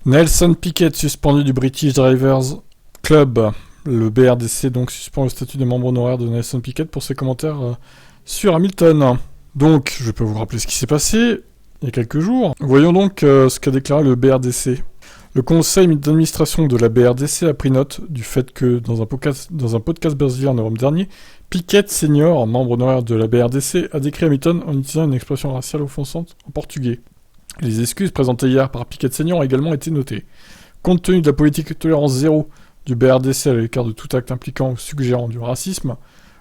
Nelson Piquet suspendu du British Drivers Club. Le BRDC donc suspend le statut de membre honoraire de Nelson Piquet pour ses commentaires sur Hamilton. Donc, je peux vous rappeler ce qui s'est passé il y a quelques jours. Voyons donc ce qu'a déclaré le BRDC. Le conseil d'administration de la BRDC a pris note du fait que, dans un podcast brésilien en novembre dernier, Piquet Senior, membre honoraire de la BRDC, a décrit Hamilton en utilisant une expression raciale offensante en portugais. Les excuses présentées hier par Piquet Senior ont également été notées. Compte tenu de la politique de tolérance zéro du BRDC à l'écart de tout acte impliquant ou suggérant du racisme,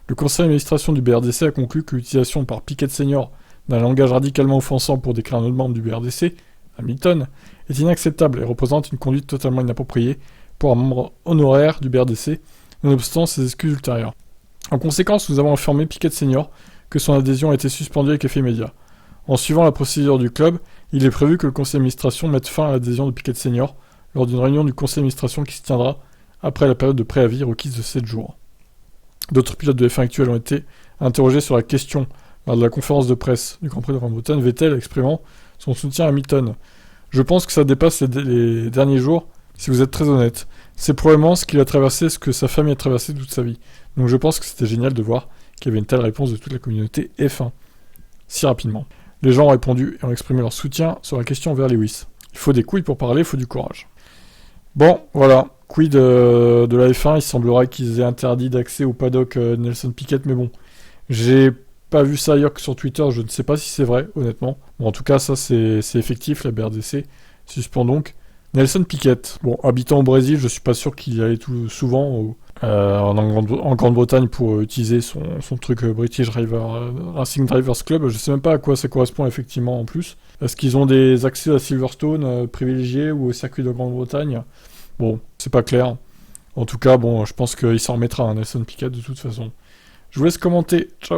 le conseil d'administration du BRDC a conclu que l'utilisation par Piquet Senior d'un langage radicalement offensant pour décrire un autre membre du BRDC, Hamilton, est inacceptable et représente une conduite totalement inappropriée pour un membre honoraire du BRDC, nonobstant ses excuses ultérieures. En conséquence, nous avons informé Piquet Senior que son adhésion a été suspendue avec effet immédiat. En suivant la procédure du club, il est prévu que le conseil d'administration mette fin à l'adhésion de Piquet Senior lors d'une réunion du conseil d'administration qui se tiendra après la période de préavis requise de 7 jours. D'autres pilotes de F1 actuels ont été interrogés sur la question lors de la conférence de presse du Grand Prix de Grande-Bretagne, Vettel exprimant son soutien à Hamilton. Je pense que ça dépasse les derniers jours, si vous êtes très honnête. C'est probablement ce qu'il a traversé, ce que sa famille a traversé toute sa vie. Donc je pense que c'était génial de voir qu'il y avait une telle réponse de toute la communauté F1, si rapidement. Les gens ont répondu et ont exprimé leur soutien sur la question envers Lewis. Il faut des couilles pour parler, il faut du courage. Bon, voilà. Quid de la F1, il semblerait qu'ils aient interdit d'accès au paddock Nelson Piquet, mais bon, j'ai pas vu ça ailleurs que sur Twitter, je ne sais pas si c'est vrai, honnêtement. Bon, en tout cas, ça c'est effectif, la BRDC suspend donc Nelson Piquet. Bon, habitant au Brésil, je suis pas sûr qu'il y allait tout souvent en Grande-Bretagne pour utiliser son truc British Racing Drivers Club. Je sais même pas à quoi ça correspond effectivement en plus. Est-ce qu'ils ont des accès à Silverstone privilégiés ou au circuit de Grande-Bretagne ? Bon, c'est pas clair. En tout cas, bon, je pense qu'il s'en remettra à Nelson Piquet de toute façon. Je vous laisse commenter. Ciao.